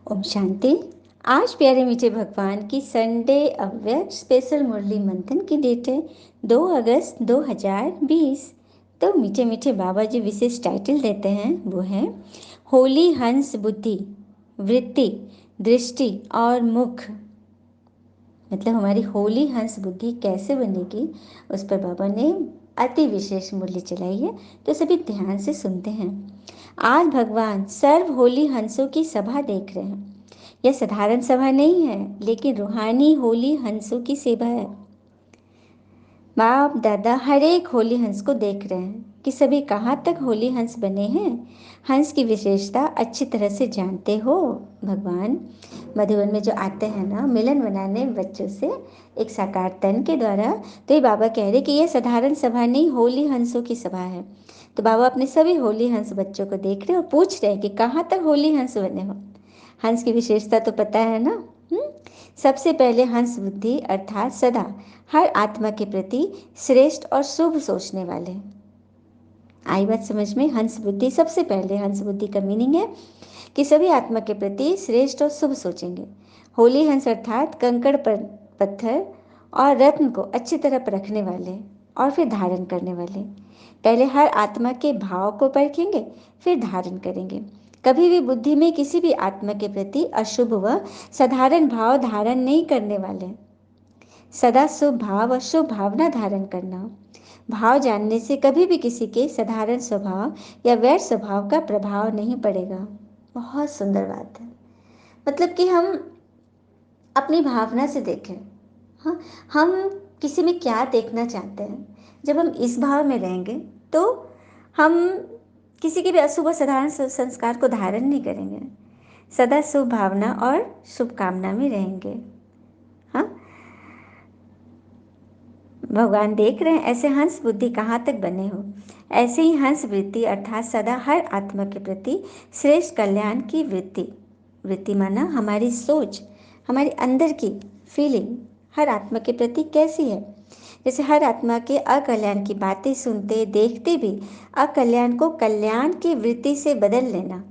ओम शांति। आज प्यारे मीठे भगवान की संडे अव्यक्त स्पेशल मुरली मंथन की डेट है 2 अगस्त 2020। तो मीठे मीठे बाबा जी विशेष टाइटल देते हैं, वो है होली हंस बुद्धि, वृत्ति, दृष्टि और मुख। मतलब हमारी होली हंस बुद्धि कैसे बनेगी, उस पर बाबा ने अति विशेष मुरली चलाई है। तो सभी ध्यान से सुनते हैं। आज भगवान सर्व होली हंसों की सभा देख रहे हैं। यह साधारण सभा नहीं है, लेकिन रूहानी होली हंसों की सेवा है। बाप दादा हर एक होली हंस को देख रहे हैं कि सभी कहाँ तक होली हंस बने हैं। हंस की विशेषता अच्छी तरह से जानते हो। भगवान मधुबन में जो आते हैं ना मिलन बनाने बच्चों से एक साकार तन के द्वारा, तो ये बाबा कह रहे कि यह साधारण सभा नहीं, होली हंसों की सभा है। तो बाबा अपने सभी होली हंस बच्चों को देख रहे और पूछ रहे हैं कि कहाँ तक होली हंस बने हो। हंस की विशेषता तो पता है ना। सबसे पहले हंस बुद्धि अर्थात सदा हर आत्मा के प्रति श्रेष्ठ और शुभ सोचने वाले। आई बात समझ में? हंस बुद्धि सबसे पहले, हंस बुद्धि का मीनिंग है कि सभी आत्मा के प्रति श्रेष्ठ और शुभ सोचेंगे। होली हंस अर्थात कंकड़ पर पत्थर और रत्न को अच्छी तरह परखने वाले और फिर धारण करने वाले। पहले हर आत्मा के भाव को परखेंगे, फिर धारण करेंगे। कभी भी बुद्धि में किसी भी आत्मा के प्रति अशुभ व साधारण भाव धारण नहीं करने वाले। सदा शुभ भाव और शुभ भावना धारण करना। भाव जानने से कभी भी किसी के साधारण स्वभाव या वैर स्वभाव का प्रभाव नहीं पड़ेगा। बहुत सुंदर बात है। मतलब कि हम अपनी भावना से देखें। हाँ, हम किसी में क्या देखना चाहते हैं। जब हम इस भाव में रहेंगे तो हम किसी के भी अशुभ और साधारण संस्कार को धारण नहीं करेंगे। सदा शुभ भावना और शुभ कामना में रहेंगे। हाँ, भगवान देख रहे हैं ऐसे हंस बुद्धि कहाँ तक बने हो। ऐसे ही हंस वृत्ति अर्थात सदा हर आत्मा के प्रति श्रेष्ठ कल्याण की वृत्ति। वृत्ति माना हमारी सोच, हमारे अंदर की फीलिंग हर आत्मा के प्रति कैसी है। जैसे हर आत्मा के अकल्याण की बातें सुनते देखते भी अकल्याण को कल्याण की वृत्ति से बदल लेना,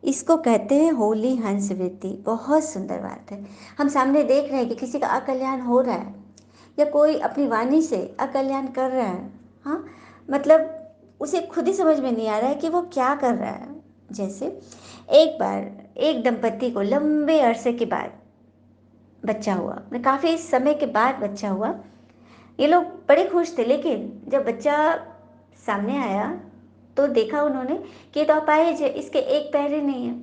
इसको कहते हैं होली हंस वृत्ति। बहुत सुंदर बात है। हम सामने देख रहे हैं कि किसी का अकल्याण हो रहा है या कोई अपनी वाणी से अकल्याण कर रहा है। हाँ, मतलब उसे खुद ही समझ में नहीं आ रहा है कि वो क्या कर रहा है। जैसे एक बार एक दंपति को लंबे अरसे के बाद बच्चा हुआ, काफ़ी समय के बाद बच्चा हुआ। ये लोग बड़े खुश थे, लेकिन जब बच्चा सामने आया तो देखा उन्होंने कि तो अपाहिज है, इसके एक पैर ही नहीं है।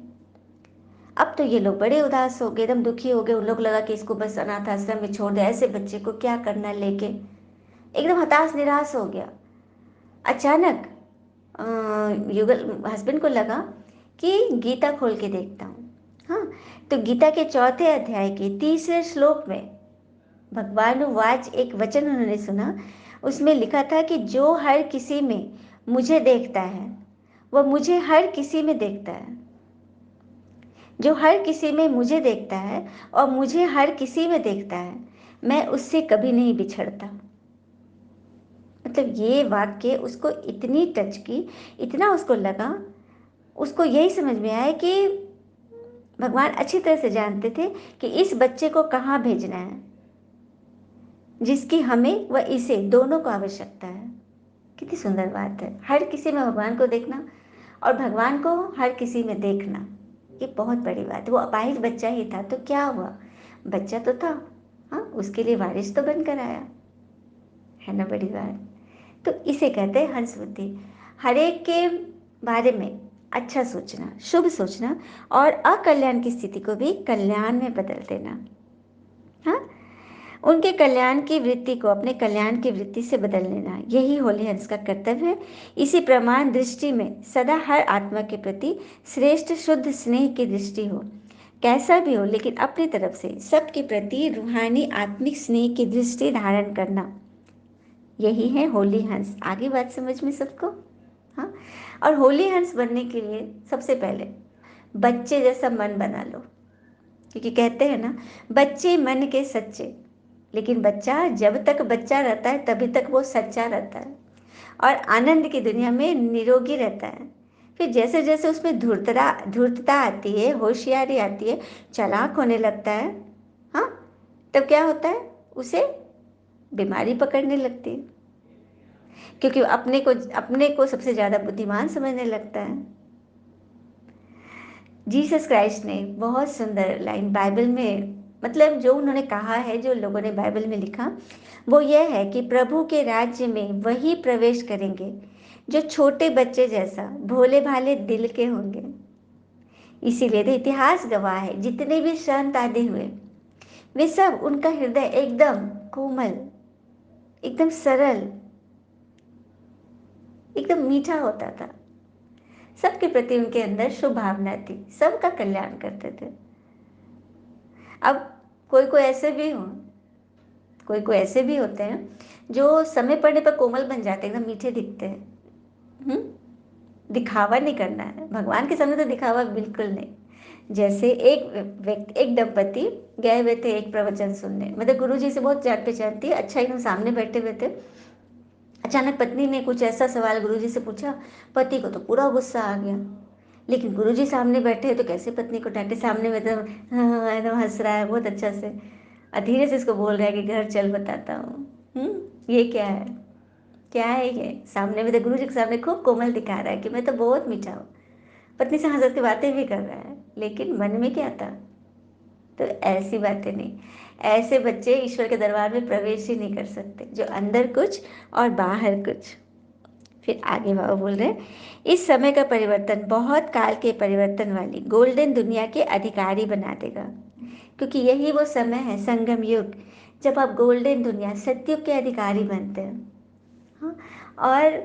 अब तो ये लोग बड़े उदास हो गए, एकदम दुखी हो गए। उन लोग लगा कि इसको बस अनाथ आश्रम में छोड़ दे, ऐसे बच्चे को क्या करना लेके। एकदम हताश निराश हो गया। अचानक युगल हस्बैंड को लगा कि गीता खोल के देखता हूँ। हाँ, तो गीता के चौथे अध्याय के तीसरे श्लोक में भगवान वाच एक वचन उन्होंने सुना। उसमें लिखा था कि जो हर किसी में मुझे देखता है वह मुझे हर किसी में देखता है। जो हर किसी में मुझे देखता है और मुझे हर किसी में देखता है, मैं उससे कभी नहीं बिछड़ता। मतलब ये वाक्य उसको इतनी टच की, इतना उसको लगा। उसको यही समझ में आया कि भगवान अच्छी तरह से जानते थे कि इस बच्चे को कहाँ भेजना है, जिसकी हमें व इसे दोनों को आवश्यकता है। कितनी सुंदर बात है, हर किसी में भगवान को देखना और भगवान को हर किसी में देखना। ये बहुत बड़ी बात है। वो अपाहिज बच्चा ही था तो क्या हुआ, बच्चा तो था। हाँ, उसके लिए वारिस तो बनकर आया है ना, बड़ी बात। तो इसे कहते हैं हंस बुद्धि। हर एक के बारे में अच्छा सोचना, शुभ सोचना और अकल्याण की स्थिति को भी कल्याण में बदल देना। हाँ, उनके कल्याण की वृत्ति को अपने कल्याण की वृत्ति से बदल लेना, यही होली हंस का कर्तव्य है। इसी प्रमाण दृष्टि में सदा हर आत्मा के प्रति श्रेष्ठ शुद्ध स्नेह की दृष्टि हो। कैसा भी हो, लेकिन अपनी तरफ से सबके प्रति रूहानी आत्मिक स्नेह की दृष्टि धारण करना, यही है होली हंस। आगे बात समझ में सबको? हाँ, और होली हंस बनने के लिए सबसे पहले बच्चे जैसा मन बना लो। क्योंकि कहते हैं ना, बच्चे मन के सच्चे। लेकिन बच्चा जब तक बच्चा रहता है तभी तक वो सच्चा रहता है और आनंद की दुनिया में निरोगी रहता है। फिर जैसे जैसे उसमें धूर्तता आती है, होशियारी आती है, चालाक होने लगता है, हाँ, तब क्या होता है, उसे बीमारी पकड़ने लगती है, क्योंकि वो अपने को सबसे ज़्यादा बुद्धिमान समझने लगता है। जीसस क्राइस्ट ने बहुत सुंदर लाइन बाइबल में, मतलब जो उन्होंने कहा है, जो लोगों ने बाइबल में लिखा, वो यह है कि प्रभु के राज्य में वही प्रवेश करेंगे जो छोटे बच्चे जैसा भोले भाले दिल के होंगे। इसीलिए तो इतिहास गवाह है, जितने भी संत आदि हुए, वे सब, उनका हृदय एकदम कोमल, एकदम सरल, एकदम मीठा होता था। सबके प्रति उनके अंदर शुभ भावना थी, सबका कल्याण करते थे। अब कोई कोई ऐसे भी हो, कोई कोई ऐसे भी होते हैं जो समय पड़ने पर कोमल बन जाते हैं, एकदम मीठे दिखते हैं। दिखावा नहीं करना है भगवान के सामने, तो दिखावा बिल्कुल नहीं। जैसे एक दंपति गए हुए थे एक प्रवचन सुनने, मतलब गुरु जी से बहुत जान पहचान थी, अच्छा एकदम सामने बैठे हुए थे। अचानक पत्नी ने कुछ ऐसा सवाल गुरुजी से पूछा, पति को तो पूरा गुस्सा आ गया, लेकिन गुरुजी सामने बैठे हैं तो कैसे पत्नी को डांटे, सामने में एकदम हाँ एकदम हंस रहा है बहुत अच्छा से, और धीरे से इसको बोल रहा है कि घर चल बताता हूँ। ये क्या है, क्या है ये, सामने में तो गुरु जी के सामने खूब कोमल दिखा रहा है कि मैं तो बहुत मीठा हूँ, पत्नी से हंस हंस के बातें भी कर रहा है, लेकिन मन में क्या था। तो ऐसी बातें नहीं, ऐसे बच्चे ईश्वर के दरबार में प्रवेश ही नहीं कर सकते, जो अंदर कुछ और बाहर कुछ। फिर आगे बाबा बोल रहे हैं, इस समय का परिवर्तन बहुत काल के परिवर्तन वाली गोल्डन दुनिया के अधिकारी बना देगा, क्योंकि यही वो समय है, संगम युग, जब आप गोल्डन दुनिया सत्युग के अधिकारी बनते हैं। हाँ, और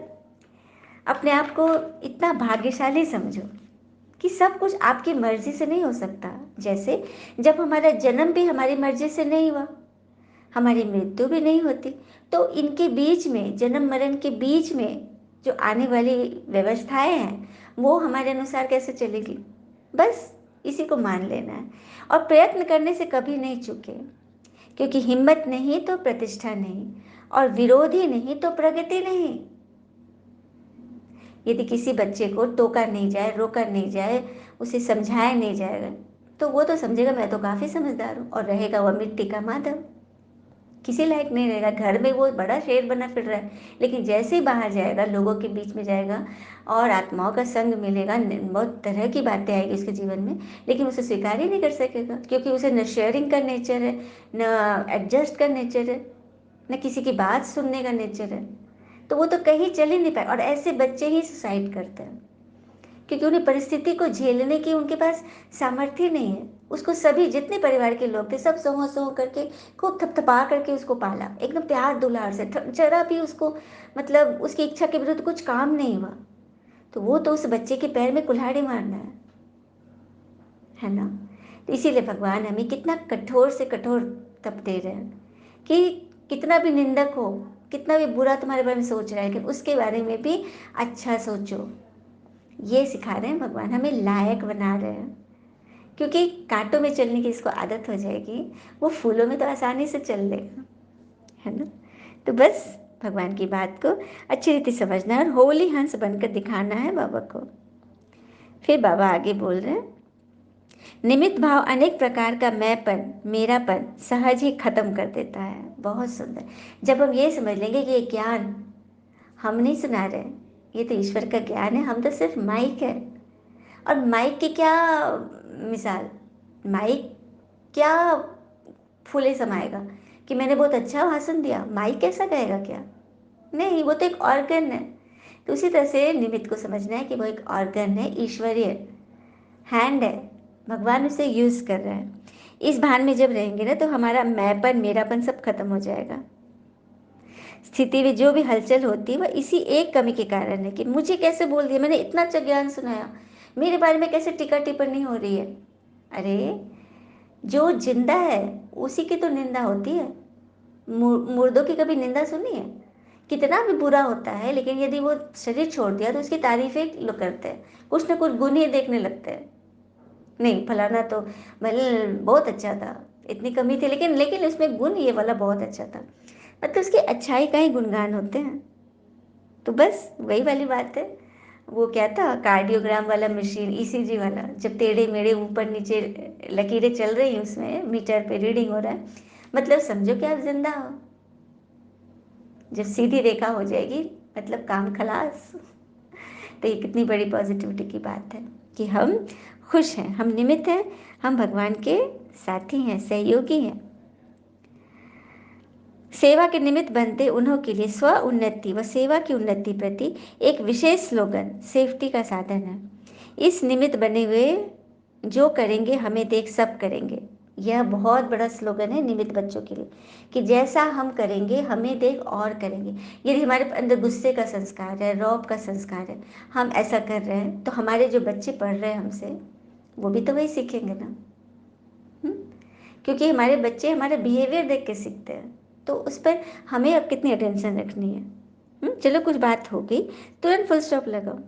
अपने आप को इतना भाग्यशाली समझो कि सब कुछ आपकी मर्जी से नहीं हो सकता। जैसे जब हमारा जन्म भी हमारी मर्जी से नहीं हुआ, हमारी मृत्यु भी नहीं होती, तो इनके बीच में, जन्म मरण के बीच में जो आने वाली व्यवस्थाएं हैं, वो हमारे अनुसार कैसे चलेगी। बस इसी को मान लेना है, और प्रयत्न करने से कभी नहीं चूके, क्योंकि हिम्मत नहीं तो प्रतिष्ठा नहीं, और विरोधी नहीं तो प्रगति नहीं। यदि किसी बच्चे को टोका नहीं जाए, रोका नहीं जाए, उसे समझाया नहीं जाएगा, तो वो तो समझेगा मैं तो काफ़ी समझदार हूँ, और रहेगा वह मिट्टी का माधव, किसी लायक नहीं रहेगा। घर में वो बड़ा शेर बना फिर रहा है, लेकिन जैसे ही बाहर जाएगा, लोगों के बीच में जाएगा और आत्माओं का संग मिलेगा, बहुत तरह की बातें आएगी उसके जीवन में, लेकिन उसे स्वीकार ही नहीं कर सकेगा, क्योंकि उसे न शेयरिंग का नेचर है, न एडजस्ट का नेचर है, न किसी की बात सुनने का नेचर है। तो वो तो कहीं चल ही नहीं पाए, और ऐसे बच्चे ही सुसाइड करते हैं, क्योंकि उन्हें परिस्थिति को झेलने की उनके पास सामर्थ्य नहीं है। उसको सभी जितने परिवार के लोग थे सब सहो सहो करके खूब थपथपा करके उसको पाला, एकदम प्यार दुलार से, जरा भी उसको, मतलब उसकी इच्छा के विरुद्ध कुछ काम नहीं हुआ, तो वो तो उस बच्चे के पैर में कुल्हाड़ी मारना है ना। तो इसीलिए भगवान हमें कितना कठोर से कठोर तप दे रहे हैं कि कितना भी निंदक हो, कितना भी बुरा तुम्हारे बारे में सोच रहा है, लेकिन उसके बारे में भी अच्छा सोचो। ये सिखा रहे हैं भगवान, हमें लायक बना रहे हैं, क्योंकि कांटों में चलने की इसको आदत हो जाएगी, वो फूलों में तो आसानी से चल लेगा, है ना। तो बस भगवान की बात को अच्छी रीति समझना है और होली हंस बनकर दिखाना है बाबा को। फिर बाबा आगे बोल रहे हैं, निमित्त भाव अनेक प्रकार का मैंपन, मेरापन सहज ही खत्म कर देता है। बहुत सुंदर, जब हम ये समझ लेंगे कि ये ज्ञान हम नहीं सुना रहे, ये तो ईश्वर का ज्ञान है, हम तो सिर्फ माइक है। और माइक की क्या मिसाल, माइक क्या फूले समाएगा कि मैंने बहुत अच्छा भाषण दिया, माइक कैसा कहेगा क्या, नहीं, वो तो एक ऑर्गन है। तो उसी तरह से निमित्त को समझना है कि वो एक ऑर्गन है, ईश्वरीय हैंड है, भगवान उसे यूज कर रहे हैं। इस भान में जब रहेंगे ना, तो हमारा मैंपन मेरापन सब खत्म हो जाएगा। स्थिति में जो भी हलचल होती है वह इसी एक कमी के कारण है कि मुझे कैसे बोल दिया, मैंने इतना अच्छा ज्ञान सुनाया, मेरे बारे में कैसे टीका टिप्पणी हो रही है। अरे जो जिंदा है उसी की तो निंदा होती है, मुर्दों की कभी निंदा सुनी है। कितना भी बुरा होता है, लेकिन यदि वो शरीर छोड़ दिया तो उसकी तारीफें लोग करते हैं, कुछ ना कुछ गुण ही देखने लगते हैं। नहीं फलाना तो मतलब बहुत अच्छा था, इतनी कमी थी, लेकिन लेकिन उसमें गुण ये वाला बहुत अच्छा था, मतलब उसकी अच्छाई का ही गुणगान होते हैं। तो बस वही वाली बात है, वो क्या था, कार्डियोग्राम वाला मशीन, ईसीजी वाला, जब टेढ़े मेढ़े ऊपर नीचे लकीरें चल रही हैं उसमें मीटर पे रीडिंग हो रहा है, मतलब समझो कि आप जिंदा हो। जब सीधी रेखा हो जाएगी मतलब काम खलास। तो ये कितनी बड़ी पॉजिटिविटी की बात है कि हम खुश हैं, हम निमित्त हैं, हम भगवान के साथी हैं, सहयोगी हैं। सेवा के निमित्त बनते उन्हों के लिए स्व उन्नति व सेवा की उन्नति प्रति एक विशेष स्लोगन सेफ्टी का साधन है। इस निमित्त बने हुए जो करेंगे हमें देख सब करेंगे, यह बहुत बड़ा स्लोगन है निमित्त बच्चों के लिए, कि जैसा हम करेंगे हमें देख और करेंगे। यदि हमारे अंदर गुस्से का संस्कार है, रौब का संस्कार है, हम ऐसा कर रहे हैं, तो हमारे जो बच्चे पढ़ रहे हैं हमसे, वो भी तो वही सीखेंगे ना। हुँ? क्योंकि हमारे बच्चे हमारा बिहेवियर देख के सीखते हैं, तो उस पर हमें अब कितनी अटेंशन रखनी है। चलो कुछ बात हो गई, तुरंत फुल स्टॉप लगाओ,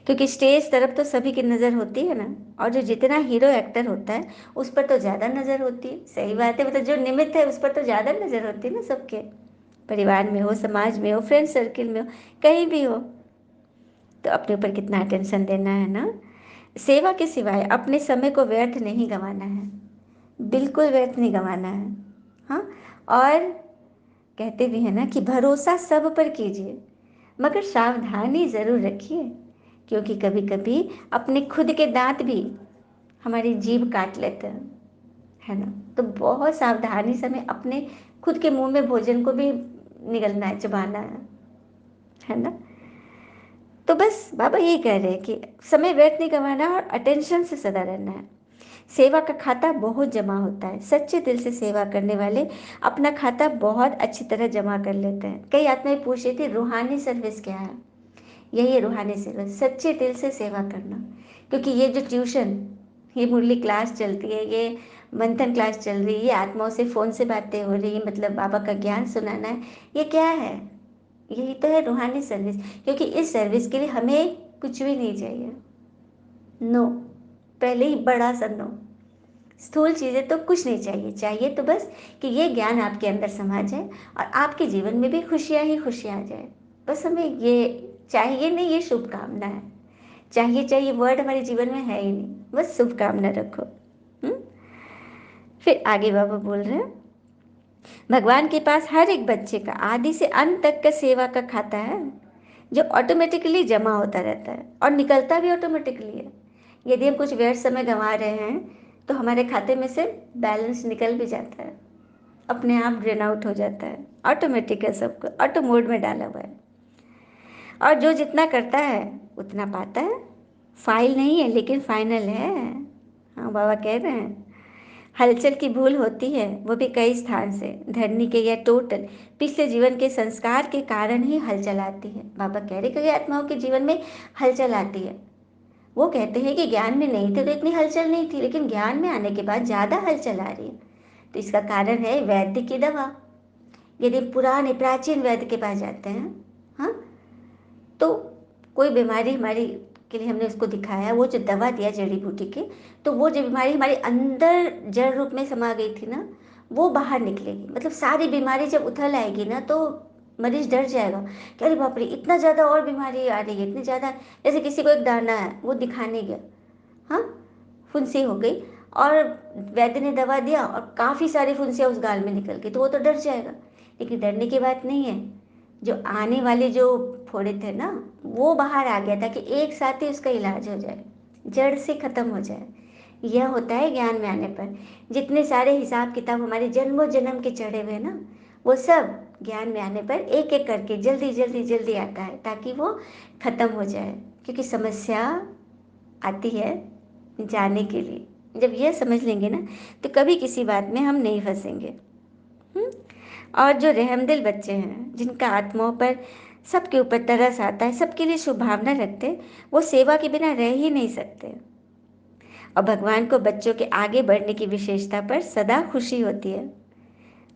क्योंकि स्टेज तरफ तो सभी की नज़र होती है ना, और जो जितना हीरो एक्टर होता है उस पर तो ज़्यादा नज़र होती है। सही बात है, मतलब जो निमित्त है उस पर तो ज़्यादा नज़र होती है ना, सबके, परिवार में हो, समाज में हो, फ्रेंड सर्किल में हो, कहीं भी हो, तो अपने ऊपर कितना अटेंशन देना है ना। सेवा के सिवाय अपने समय को व्यर्थ नहीं गंवाना है, बिल्कुल व्यर्थ नहीं गंवाना है। हाँ, और कहते भी हैं ना कि भरोसा सब पर कीजिए मगर सावधानी ज़रूर रखिए, क्योंकि कभी कभी अपने खुद के दांत भी हमारी जीभ काट लेते हैं, है ना। तो बहुत सावधानी से हमें अपने खुद के मुंह में भोजन को भी निगलना है, चबाना है ना। तो बस बाबा यही कह रहे हैं कि समय व्यर्थ नहीं गंवाना और अटेंशन से सदा रहना है। सेवा का खाता बहुत जमा होता है, सच्चे दिल से सेवा करने वाले अपना खाता बहुत अच्छी तरह जमा कर लेते हैं। कई आत्माएं पूछ रही थी रूहानी सर्विस क्या है। यही है रूहानी सर्विस, सच्चे दिल से सेवा करना। क्योंकि ये जो ट्यूशन, ये मुरली क्लास चलती है, ये मंथन क्लास चल रही है, ये आत्माओं से फ़ोन से बातें हो रही है, मतलब बाबा का ज्ञान सुनाना है, ये क्या है? यही तो है रूहानी सर्विस। क्योंकि इस सर्विस के लिए हमें कुछ भी नहीं चाहिए, नो, पहले ही बड़ा सा नो। स्थूल चीज़ें तो कुछ नहीं चाहिए, चाहिए तो बस कि ये ज्ञान आपके अंदर समा जाए और आपके जीवन में भी खुशियाँ ही खुशियाँ आ जाए। बस हमें ये चाहिए नहीं, ये शुभकामना है। चाहिए चाहिए वर्ड हमारे जीवन में है ही नहीं, बस शुभकामना रखो। हुँ? फिर आगे बाबा बोल रहे हैं, भगवान के पास हर एक बच्चे का आदि से अंत तक का सेवा का खाता है, जो ऑटोमेटिकली जमा होता रहता है और निकलता भी ऑटोमेटिकली है। यदि हम कुछ व्यर्थ समय गंवा रहे हैं तो हमारे खाते में से बैलेंस निकल भी जाता है, अपने आप ड्रेन आउट हो जाता है, ऑटोमेटिक है, सबको ऑटो मोड में डाला हुआ है। और जो जितना करता है उतना पाता है। फाइल नहीं है लेकिन फाइनल है। हाँ, बाबा कह रहे हैं हलचल की भूल होती है, वो भी कई स्थान से, धरनी के या टोटल पिछले जीवन के संस्कार के कारण ही हलचल आती है। बाबा कह रहे कई आत्माओं के जीवन में हलचल आती है। वो कहते हैं कि ज्ञान में नहीं थे तो इतनी हलचल नहीं थी, लेकिन ज्ञान में आने के बाद ज़्यादा हलचल आ रही है। तो इसका कारण है वैद्य की दवा। यदि पुराने प्राचीन वैद्य के पास जाते हैं, हाँ, तो कोई बीमारी हमारी के लिए हमने उसको दिखाया, वो जो दवा दिया जड़ी बूटी की, तो वो जो बीमारी हमारे अंदर जड़ रूप में समा गई थी ना, वो बाहर निकलेगी। मतलब सारी बीमारी जब उथल आएगी ना, तो मरीज डर जाएगा कि अरे बाप रे इतना ज़्यादा और बीमारी आ रही है, इतनी ज़्यादा। जैसे किसी को एक दाना है, वो दिखाने गया, हाँ, फुंसी हो गई, और वैद्य ने दवा दिया और काफ़ी सारी फुंसियाँ उस गाल में निकल गई, तो वो तो डर जाएगा। लेकिन डरने की बात नहीं है, जो आने वाले जो फोड़े थे ना, वो बाहर आ गया, ताकि एक साथ ही उसका इलाज हो जाए, जड़ से खत्म हो जाए। यह होता है ज्ञान में आने पर। जितने सारे हिसाब किताब हमारे जन्मों जन्म के चढ़े हुए ना, वो सब ज्ञान में आने पर एक एक करके जल्दी जल्दी जल्दी आता है, ताकि वो खत्म हो जाए। क्योंकि समस्या आती है जाने के लिए, जब यह समझ लेंगे ना, तो कभी किसी बात में हम नहीं फंसेंगे। हम्म? और जो रहमदिल बच्चे हैं, जिनका आत्माओं पर सबके ऊपर तरस आता है, सबके लिए शुभ भावना रखते हैं, वो सेवा के बिना रह ही नहीं सकते। और भगवान को बच्चों के आगे बढ़ने की विशेषता पर सदा खुशी होती है।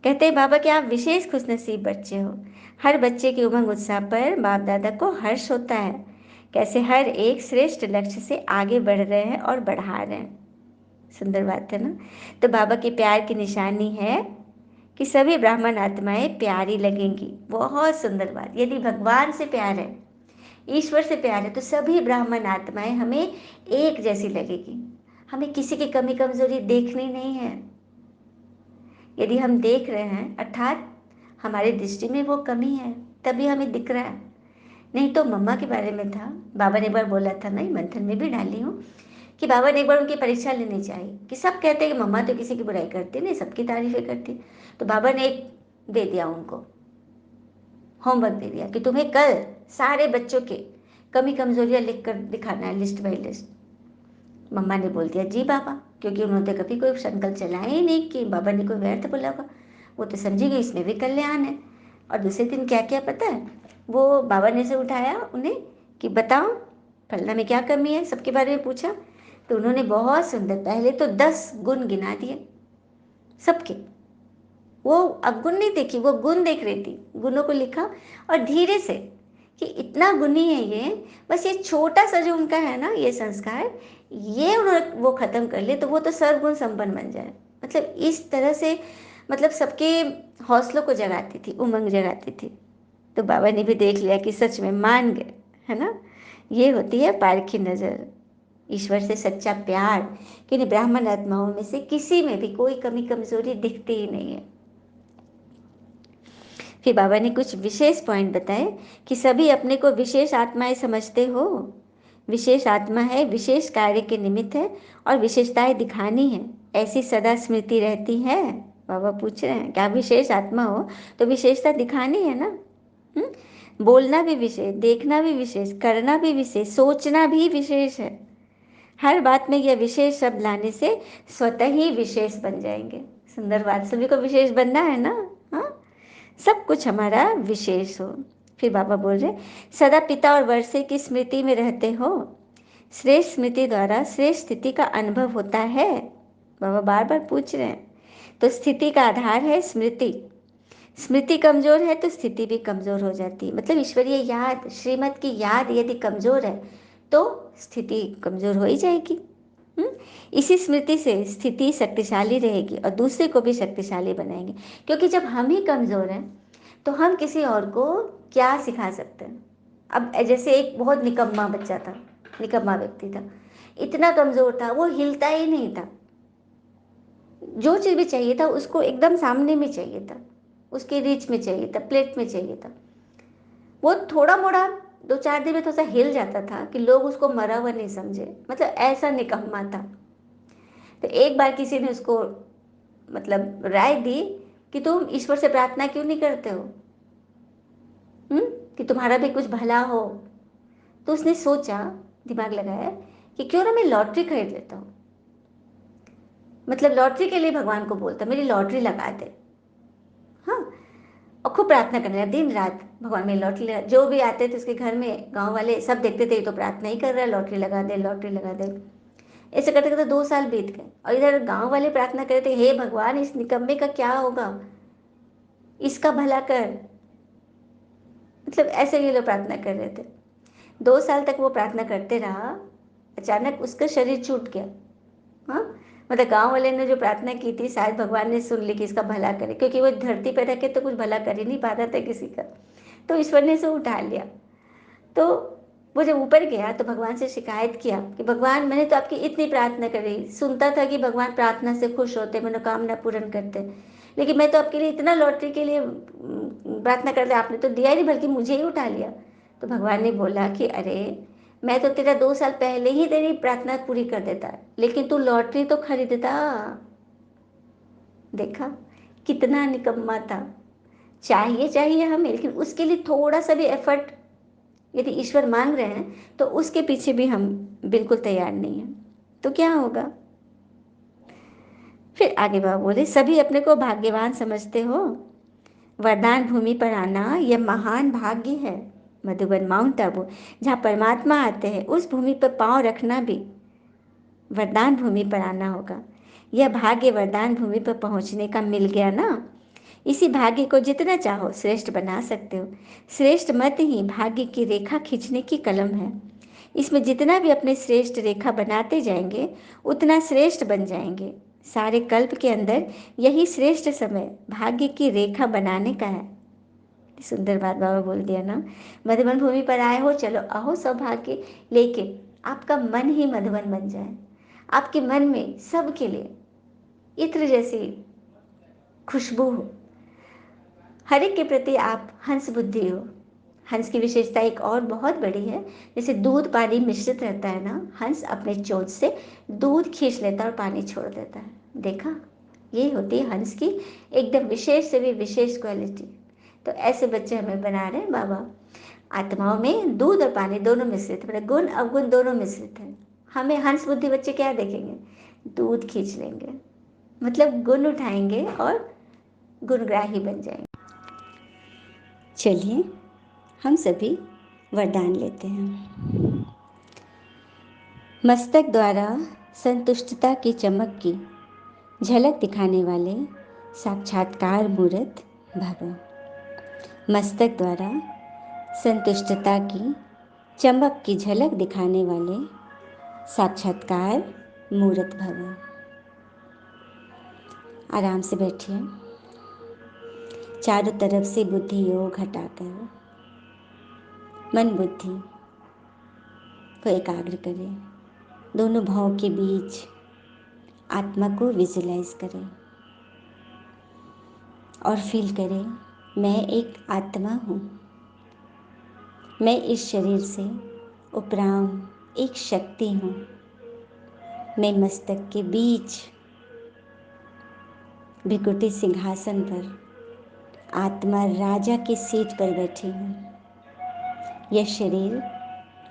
कहते हैं बाबा कि आप विशेष खुशनसीब बच्चे हो। हर बच्चे की उमंग उत्साह पर बाप दादा को हर्ष होता है, कैसे हर एक श्रेष्ठ लक्ष्य से आगे बढ़ रहे हैं और बढ़ा रहे हैं। सुंदर बात है ना। तो बाबा के प्यार की निशानी है कि सभी ब्राह्मण आत्माएं प्यारी लगेंगी। बहुत सुंदर बात, यदि भगवान से प्यार है, ईश्वर से प्यार है तो सभी ब्राह्मण आत्माएं हमें एक जैसी लगेगी। हमें किसी की कमी कमजोरी देखनी नहीं है। यदि हम देख रहे हैं अर्थात हमारी दृष्टि में वो कमी है, तभी हमें दिख रहा है। नहीं तो मम्मा के बारे में था, बाबा ने एक बार बोला था, मैं मंथन में भी डाली हूँ कि बाबा ने एक बार उनकी परीक्षा लेनी चाहिए कि सब कहते हैं कि मम्मा तो किसी की बुराई करती नहीं, सबकी तारीफें करती। तो बाबा ने एक दे दिया उनको, होमवर्क दे दिया कि तुम्हें कल सारे बच्चों के कमी कमजोरियां लिख कर दिखाना है, लिस्ट बाय लिस्ट। मम्मा ने बोल दिया जी बाबा, क्योंकि उन्होंने कभी कोई संकल्प चलाया ही नहीं कि बाबा ने कोई व्यर्थ बोला होगा। वो तो समझी गई इसमें भी कल्याण है। और दूसरे दिन क्या क्या पता है, वो बाबा ने से उठाया उन्हें कि बताओ फलना में क्या कमी है, सबके बारे में पूछा। तो उन्होंने बहुत सुंदर पहले तो 10 गुण गिना दिए सबके। वो अवगुण नहीं देखी, वो गुण देख रही थी, गुणों को लिखा। और धीरे से कि इतना गुणी है ये, बस ये छोटा सा जो उनका है ना ये संस्कार, ये उन्होंने वो खत्म कर ले तो वो तो सर्वगुण संपन्न बन जाए। मतलब इस तरह से, मतलब सबके हौसलों को जगाती थी, उमंग जगाती थी। तो बाबा ने भी देख लिया कि सच में मान गए, है ना। ये होती है पारखी नजर, ईश्वर से सच्चा प्यार कि इन्हें ब्राह्मण आत्माओं में से किसी में भी कोई कमी कमजोरी दिखती ही नहीं है। फिर बाबा ने कुछ विशेष पॉइंट बताए कि सभी अपने को विशेष आत्माएं समझते हो। विशेष आत्मा है, विशेष कार्य के निमित्त है और विशेषताएं दिखानी है, ऐसी सदा स्मृति रहती है। बाबा पूछ रहे हैं क्या विशेष आत्मा हो तो विशेषता दिखानी है ना। बोलना भी विशेष, देखना भी विशेष, करना भी विशेष, सोचना भी विशेष है। हर बात में यह विशेष शब्द लाने से स्वतः ही विशेष बन जाएंगे। सुंदर बात, सभी को विशेष बनना है ना। हाँ, सब कुछ हमारा विशेष हो। फिर बाबा बोल रहे सदा पिता और वर्षे की स्मृति में रहते हो। श्रेष्ठ स्मृति द्वारा श्रेष्ठ स्थिति का अनुभव होता है। बाबा बार बार पूछ रहे हैं। तो स्थिति का आधार है स्मृति। स्मृति कमजोर है तो स्थिति भी कमजोर हो जाती है। मतलब ईश्वरीय याद, श्रीमत की याद यदि कमजोर है तो स्थिति कमजोर हो ही जाएगी। इसी स्मृति से स्थिति शक्तिशाली रहेगी और दूसरे को भी शक्तिशाली बनाएंगे। क्योंकि जब हम ही कमजोर हैं तो हम किसी और को क्या सिखा सकते हैं। अब जैसे एक बहुत निकम्मा बच्चा था, निकम्मा व्यक्ति था, इतना कमजोर था, वो हिलता ही नहीं था। जो चीज़ भी चाहिए था उसको एकदम सामने में चाहिए था, उसके रीच में चाहिए था, प्लेट में चाहिए था। वो थोड़ा मोड़ा 2-4 दिन में थोड़ा सा हिल जाता था कि लोग उसको मरा हुआ नहीं समझे, मतलब ऐसा निकम्मा था। तो एक बार किसी ने उसको मतलब राय दी कि तुम ईश्वर से प्रार्थना क्यों नहीं करते हो, कि तुम्हारा भी कुछ भला हो। तो उसने सोचा, दिमाग लगाया कि क्यों ना मैं लॉटरी खरीद लेता हूँ। मतलब लॉटरी के लिए भगवान को बोलता मेरी लॉटरी लगा दे। हाँ, और खूब प्रार्थना करने लगा दिन रात, भगवान मेरी लॉटरी लगा। जो भी आते थे उसके घर में गांव वाले सब देखते थे तो प्रार्थना ही कर रहा है, लॉटरी लगा दे, लॉटरी लगा दे। ऐसे करते करते 2 साल बीत गए और इधर गांव वाले प्रार्थना कर रहे थे हे भगवान इस निकम्मे का क्या होगा, इसका भला कर। मतलब ऐसे ये लोग प्रार्थना कर रहे थे। 2 साल तक वो प्रार्थना करते रहा। अचानक उसका शरीर छूट गया। हाँ, मतलब गांव वाले ने जो प्रार्थना की थी शायद भगवान ने सुन ली कि इसका भला करे, क्योंकि वो धरती पर रह के तो कुछ भला कर ही नहीं पाता था किसी का। तो ईश्वर ने उसे उठा लिया। तो वो जब ऊपर गया तो भगवान से शिकायत किया कि भगवान मैंने तो आपकी इतनी प्रार्थना करी, सुनता था कि भगवान प्रार्थना से खुश होते, मनोकामना पूर्ण करते, लेकिन मैं तो आपके लिए इतना लॉटरी के लिए प्रार्थना करते, आपने तो दिया ही नहीं बल्कि मुझे ही उठा लिया। तो भगवान ने बोला कि अरे मैं तो तेरा 2 साल पहले ही तेरी प्रार्थना पूरी कर देता, लेकिन तू लॉटरी तो खरीदता। देखा कितना निकम्मा था। चाहिए चाहिए हमें, लेकिन उसके लिए थोड़ा सा भी एफर्ट यदि ईश्वर मांग रहे हैं तो उसके पीछे भी हम बिल्कुल तैयार नहीं हैं, तो क्या होगा। फिर आगे बाबा बोले सभी अपने को भाग्यवान समझते हो। वरदान भूमि पर आना यह महान भाग्य है। मधुबन माउंट आबू जहाँ परमात्मा आते हैं उस भूमि पर पांव रखना भी वरदान भूमि पर आना होगा। यह भाग्य वरदान भूमि पर पहुंचने का मिल गया ना। इसी भाग्य को जितना चाहो श्रेष्ठ बना सकते हो। श्रेष्ठ मत ही भाग्य की रेखा खींचने की कलम है। इसमें जितना भी अपने श्रेष्ठ रेखा बनाते जाएंगे उतना श्रेष्ठ बन जाएंगे। सारे कल्प के अंदर यही श्रेष्ठ समय भाग्य की रेखा बनाने का है। सुंदर बात बाबा बोल दिया ना। मधुबन भूमि पर आए हो, चलो अहो सौभाग्य, लेकिन आपका मन ही मधुबन बन जाए, आपके मन में सबके लिए इत्र जैसी खुशबू हो, हर एक के प्रति आप हंस बुद्धि हो। हंस की विशेषता एक और बहुत बड़ी है, जैसे दूध पानी मिश्रित रहता है ना, हंस अपने चोंच से दूध खींच लेता है और पानी छोड़ देता है। देखा, ये होती है हंस की एकदम विशेष से भी विशेष क्वालिटी। तो ऐसे बच्चे हमें बना रहे हैं बाबा। आत्माओं में दूध और पानी दोनों मिश्रित है, गुण अवगुण दोनों मिश्रित है। हमें हंस बुद्धि बच्चे क्या देखेंगे? दूध खींच लेंगे, मतलब गुण उठाएंगे और गुणग्राही बन जाएंगे। चलिए हम सभी वरदान लेते हैं। मस्तक द्वारा संतुष्टता की चमक की झलक दिखाने वाले साक्षात्कार मूर्त भव। मस्तक द्वारा संतुष्टता की चमक की झलक दिखाने वाले साक्षात्कार मूर्त भव। आराम से बैठिए, चारों तरफ से बुद्धि योग हटाकर मन बुद्धि को एकाग्र करें। दोनों भावों के बीच आत्मा को विजुलाइज करें और फील करें, मैं एक आत्मा हूँ। मैं इस शरीर से उपराम एक शक्ति हूँ। मैं मस्तक के बीच भृकुटी सिंहासन पर आत्मा राजा की सीट पर बैठी हूँ। यह शरीर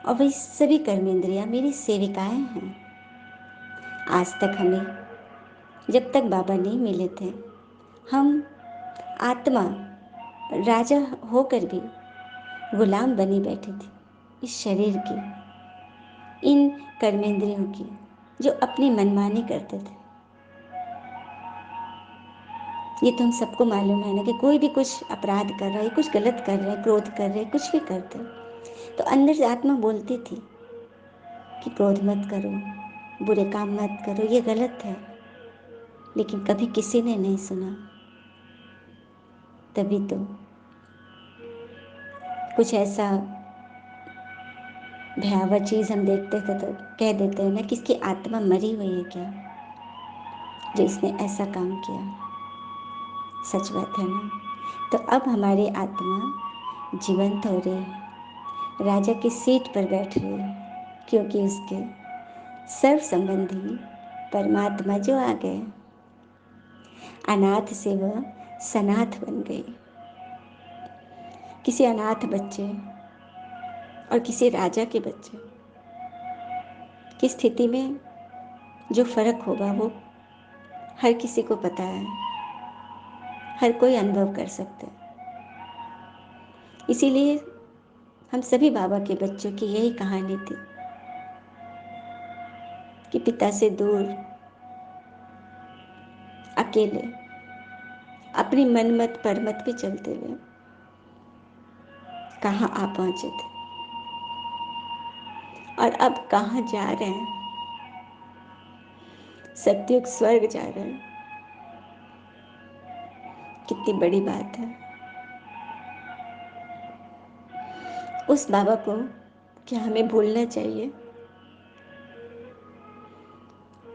और वही सभी कर्मेंद्रियाँ मेरी सेविकाएं हैं। आज तक हमें, जब तक बाबा नहीं मिले थे, हम आत्मा राजा होकर भी गुलाम बनी बैठी थी इस शरीर की, इन कर्मेंद्रियों की, जो अपनी मनमानी करते थे। ये तो हम सबको मालूम है ना कि कोई भी कुछ अपराध कर रहा है, कुछ गलत कर रहे हैं, क्रोध कर रहे हैं, कुछ भी करते हैं, तो अंदर से आत्मा बोलती थी कि क्रोध मत करो, बुरे काम मत करो, ये गलत है। लेकिन कभी किसी ने नहीं सुना। तभी तो कुछ ऐसा भयावह चीज़ हम देखते थे तो कह देते हैं ना कि इसकी आत्मा मरी हुई है क्या, जो इसने ऐसा काम किया। सच बात है ना। तो अब हमारी आत्मा जीवंत हो रही है, राजा की सीट पर बैठ रही है, क्योंकि उसके सर्व संबंधी परमात्मा जो आ गए, अनाथ से वह सनाथ बन गई। किसी अनाथ बच्चे और किसी राजा के बच्चे की स्थिति में जो फर्क होगा वो हर किसी को पता है, हर कोई अनुभव कर सकता है। इसीलिए हम सभी बाबा के बच्चों की यही कहानी थी कि पिता से दूर, अकेले, अपनी मनमत परमत पे चलते हुए कहाँ आ पहुंचे थे और अब कहाँ जा रहे हैं। सत्युग स्वर्ग जा रहे हैं। कितनी बड़ी बात है। उस बाबा को क्या हमें भूलना चाहिए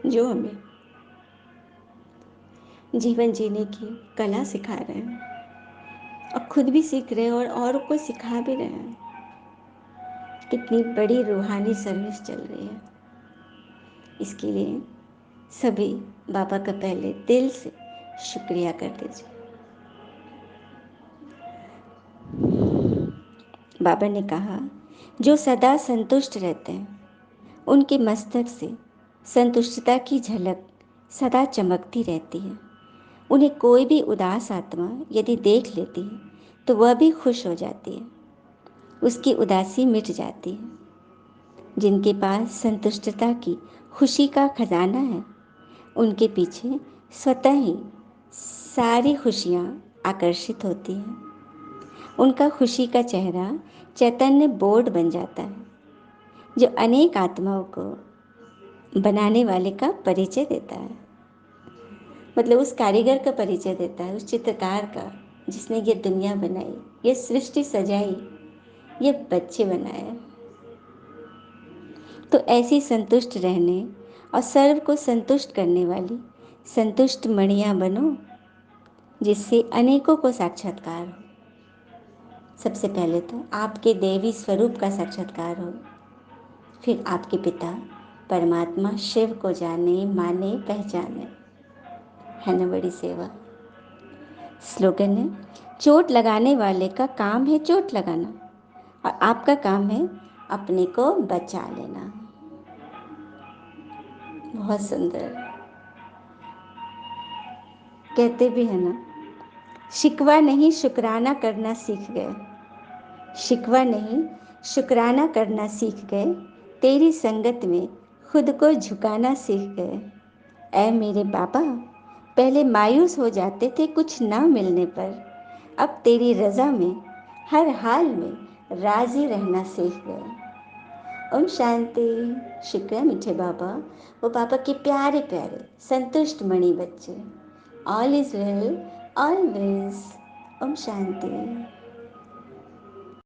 जो हमें जीवन जीने की कला सिखा रहे हैं और खुद भी सीख रहे हैं और औरों को सिखा भी रहे हैं। कितनी बड़ी रूहानी सर्विस चल रही है। इसके लिए सभी बाबा का पहले दिल से शुक्रिया कर दीजिए। बाबा ने कहा, जो सदा संतुष्ट रहते हैं उनके मस्तक से संतुष्टता की झलक सदा चमकती रहती है। उन्हें कोई भी उदास आत्मा यदि देख लेती है तो वह भी खुश हो जाती है, उसकी उदासी मिट जाती है। जिनके पास संतुष्टता की खुशी का खजाना है, उनके पीछे स्वतः ही सारी खुशियाँ आकर्षित होती हैं। उनका खुशी का चेहरा चैतन्य बोर्ड बन जाता है, जो अनेक आत्माओं को बनाने वाले का परिचय देता है। मतलब उस कारीगर का परिचय देता है, उस चित्रकार का, जिसने ये दुनिया बनाई, ये सृष्टि सजाई, ये बच्चे बनाए। तो ऐसी संतुष्ट रहने और सर्व को संतुष्ट करने वाली संतुष्ट मणियाँ बनो, जिससे अनेकों को साक्षात्कार हो। सबसे पहले तो आपके देवी स्वरूप का साक्षात्कार हो, फिर आपके पिता परमात्मा शिव को जाने, माने, पहचाने। है ना बड़ी सेवा। स्लोगन है, चोट लगाने वाले का काम है चोट लगाना, और आपका काम है अपने को बचा लेना। बहुत सुंदर। कहते भी है ना, शिकवा नहीं शुक्राना करना सीख गए, शिकवा नहीं शुक्राना करना सीख गए, तेरी संगत में खुद को झुकाना सीख गए। ऐ मेरे बाबा, पहले मायूस हो जाते थे कुछ ना मिलने पर, अब तेरी रज़ा में हर हाल में राज़ी रहना सीख गए। ओम शांति। शुक्र है मीठे बाबा, वो बाबा के प्यारे प्यारे संतुष्ट मणि बच्चे। All is well always. ओम शांति।